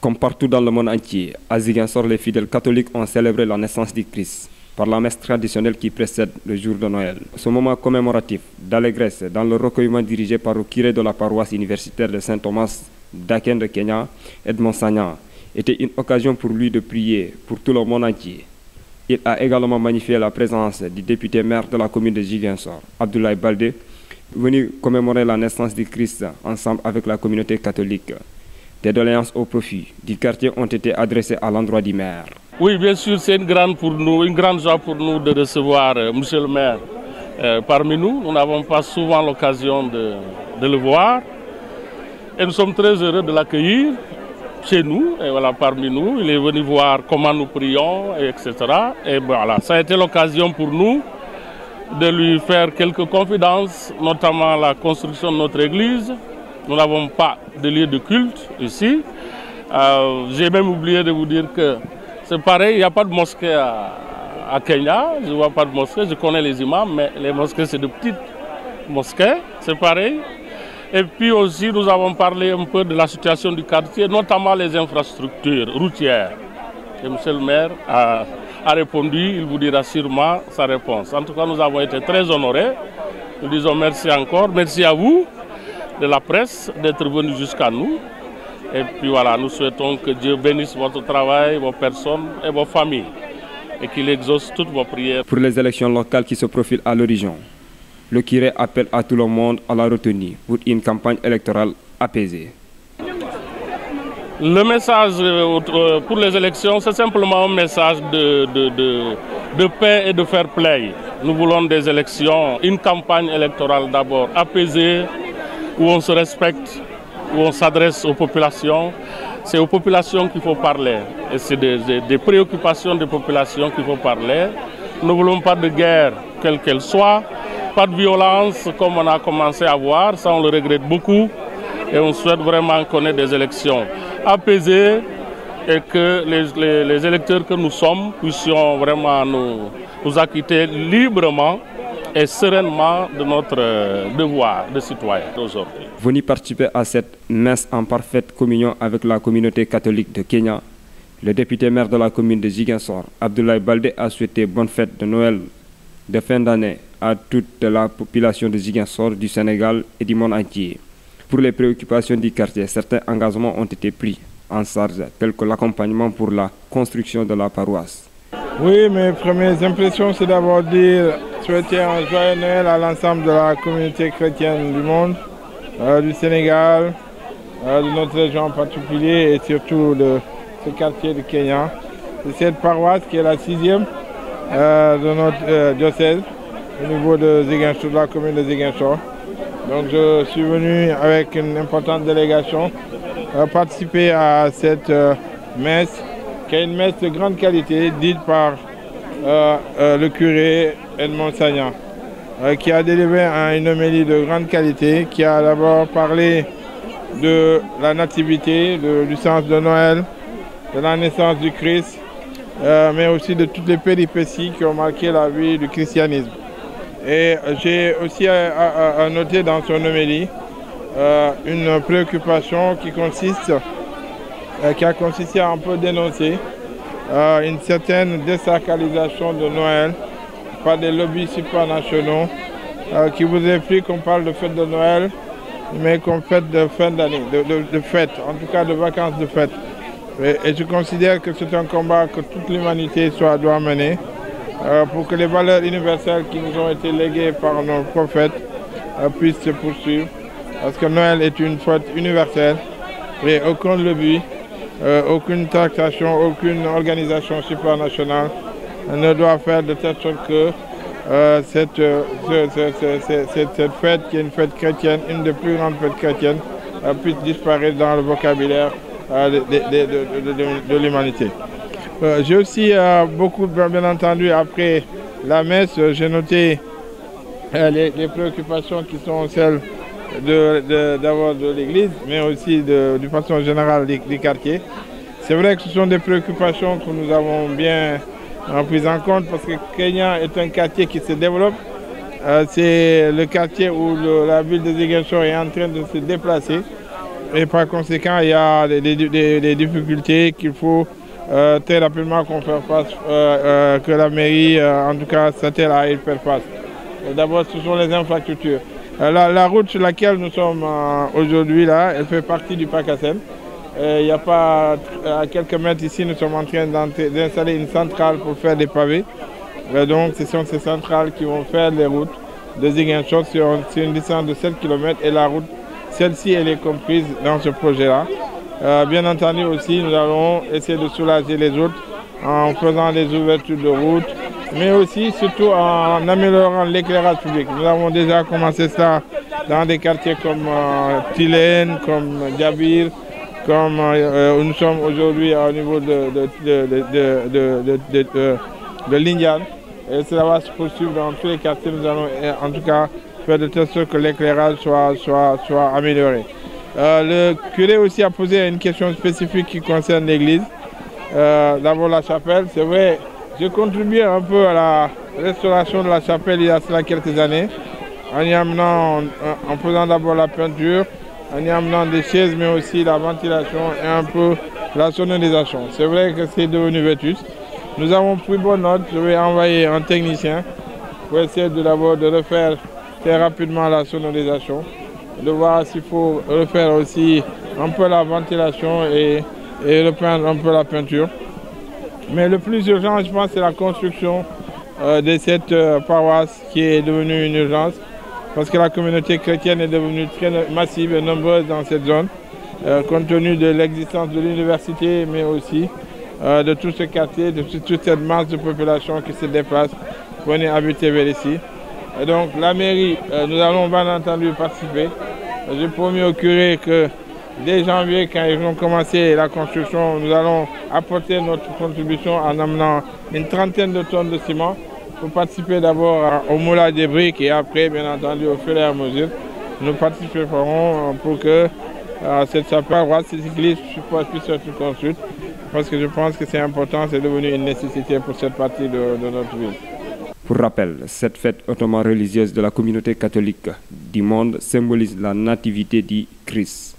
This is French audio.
Comme partout dans le monde entier, à Ziguinchor, les fidèles catholiques ont célébré la naissance du Christ par la messe traditionnelle qui précède le jour de Noël. Ce moment commémoratif d'allégresse dans le recueillement dirigé par le curé de la paroisse universitaire de Saint-Thomas d'Aken de Kenya, Edmond Sagnan, était une occasion pour lui de prier pour tout le monde entier. Il a également magnifié la présence du député maire de la commune de Ziguinchor, Abdoulaye Baldé, venu commémorer la naissance du Christ ensemble avec la communauté catholique. Des doléances au profit du quartier ont été adressées à l'endroit du maire. Oui, bien sûr, c'est une grande joie pour nous de recevoir monsieur le maire parmi nous. Nous n'avons pas souvent l'occasion de le voir. Et nous sommes très heureux de l'accueillir chez nous, et voilà, parmi nous. Il est venu voir comment nous prions, etc. Et voilà, ça a été l'occasion pour nous de lui faire quelques confidences, notamment la construction de notre église. Nous n'avons pas de lieu de culte ici. J'ai même oublié de vous dire que c'est pareil, il n'y a pas de mosquée à Kenya. Je ne vois pas de mosquée, je connais les imams, mais les mosquées, c'est de petites mosquées, c'est pareil. Et puis aussi, nous avons parlé un peu de la situation du quartier, notamment les infrastructures routières. Et M. le maire a répondu, il vous dira sûrement sa réponse. En tout cas, nous avons été très honorés. Nous disons merci encore, merci à vous de la presse d'être venu jusqu'à nous. Et puis voilà, nous souhaitons que Dieu bénisse votre travail, vos personnes et vos familles et qu'il exauce toutes vos prières. Pour les élections locales qui se profilent à l'horizon, le curé appelle à tout le monde à la retenue pour une campagne électorale apaisée. Le message pour les élections, c'est simplement un message de paix et de fair play. Nous voulons des élections, une campagne électorale d'abord apaisée, où on se respecte, où on s'adresse aux populations. C'est aux populations qu'il faut parler. Et c'est des préoccupations des populations qu'il faut parler. Nous ne voulons pas de guerre, quelle qu'elle soit, pas de violence comme on a commencé à voir, ça on le regrette beaucoup. Et on souhaite vraiment qu'on ait des élections apaisées et que les électeurs que nous sommes puissions vraiment nous acquitter librement et sereinement de notre devoir de citoyen aujourd'hui. Venu participer à cette messe en parfaite communion avec la communauté catholique de Kenya, le député maire de la commune de Ziguinchor, Abdoulaye Baldé, a souhaité bonne fête de Noël de fin d'année à toute la population de Ziguinchor, du Sénégal et du monde entier. Pour les préoccupations du quartier, certains engagements ont été pris en charge, tels que l'accompagnement pour la construction de la paroisse. Oui, mes premières impressions, c'est d'abord dire souhaiter un joyeux Noël à l'ensemble de la communauté chrétienne du monde, du Sénégal, de notre région en particulier et surtout de ce quartier de Kenya. C'est cette paroisse qui est la 6e de notre diocèse au niveau de Ziguinchor, de la commune de Ziguinchor. Donc je suis venu avec une importante délégation participer à cette messe, qui est une messe de grande qualité, dite par le curé Edmond Sagnan, qui a délivré une homélie de grande qualité, qui a d'abord parlé de la nativité, du sens de Noël, de la naissance du Christ, mais aussi de toutes les péripéties qui ont marqué la vie du christianisme. Et j'ai aussi noté dans son homélie une préoccupation qui a consisté à un peu dénoncer une certaine désacralisation de Noël par des lobbies supranationaux qui voudraient plus qu'on parle de fête de Noël, mais qu'on fête de fin d'année, de fête, en tout cas de vacances de fête. Et je considère que c'est un combat que toute l'humanité doit mener pour que les valeurs universelles qui nous ont été léguées par nos prophètes puissent se poursuivre. Parce que Noël est une fête universelle et aucun lobby, aucune taxation, aucune organisation supranationale ne doit faire de telle sorte que cette fête, qui est une fête chrétienne, une des plus grandes fêtes chrétiennes, puisse disparaître dans le vocabulaire de l'humanité. J'ai aussi beaucoup, bien entendu, après la messe, j'ai noté les préoccupations qui sont celles d'abord de l'Église, mais aussi de façon générale du quartier. C'est vrai que ce sont des préoccupations que nous avons bien prises en compte parce que Kenya est un quartier qui se développe. C'est le quartier où la ville de Ziguinchor est en train de se déplacer. et par conséquent, il y a des difficultés qu'il faut très rapidement qu'on fasse face, que la mairie, en tout cas, s'attelle à y faire face. D'abord, ce sont les infrastructures. La route sur laquelle nous sommes aujourd'hui, là, elle fait partie du PACASEN. Il n'y a pas, à quelques mètres ici, nous sommes en train d'installer une centrale pour faire des pavés. Donc, ce sont ces centrales qui vont faire les routes de Ziguinchor sur une distance de 7 km et la route, celle-ci, elle est comprise dans ce projet-là. Bien entendu aussi, nous allons essayer de soulager les routes en faisant des ouvertures de routes, mais aussi, surtout en améliorant l'éclairage public. Nous avons déjà commencé ça dans des quartiers comme Tilène, comme Djabir, comme nous sommes aujourd'hui au niveau de Lindiane. Et cela va se poursuivre dans tous les quartiers. Nous allons en tout cas faire de telle sorte que l'éclairage soit amélioré. Le curé aussi a posé une question spécifique qui concerne l'église. D'abord la chapelle. C'est vrai, j'ai contribué un peu à la restauration de la chapelle il y a cela quelques années, en faisant d'abord la peinture, en y amenant des chaises, mais aussi la ventilation et un peu la sonorisation. C'est vrai que c'est devenu vétuste. Nous avons pris bonne note. Je vais envoyer un technicien pour essayer d'abord de refaire très rapidement la sonorisation, de voir s'il faut refaire aussi un peu la ventilation et repeindre un peu la peinture. Mais le plus urgent, je pense, c'est la construction de cette paroisse qui est devenue une urgence, parce que la communauté chrétienne est devenue très massive et nombreuse dans cette zone, compte tenu de l'existence de l'université, mais aussi de tout ce quartier, de toute cette masse de population qui se déplace pour venir habiter vers ici. Et donc la mairie, nous allons bien entendu participer. J'ai promis au curé que dès janvier, quand ils vont commencer la construction, nous allons apporter notre contribution en amenant une trentaine de tonnes de ciment pour participer d'abord au moulage des briques et après, bien entendu, au fur et à mesure, nous participerons pour que cette paroisse, cette église puisse être construite, parce que je pense que c'est important, c'est devenu une nécessité pour cette partie de notre ville. Pour rappel, cette fête hautement religieuse de la communauté catholique du monde symbolise la nativité du Christ.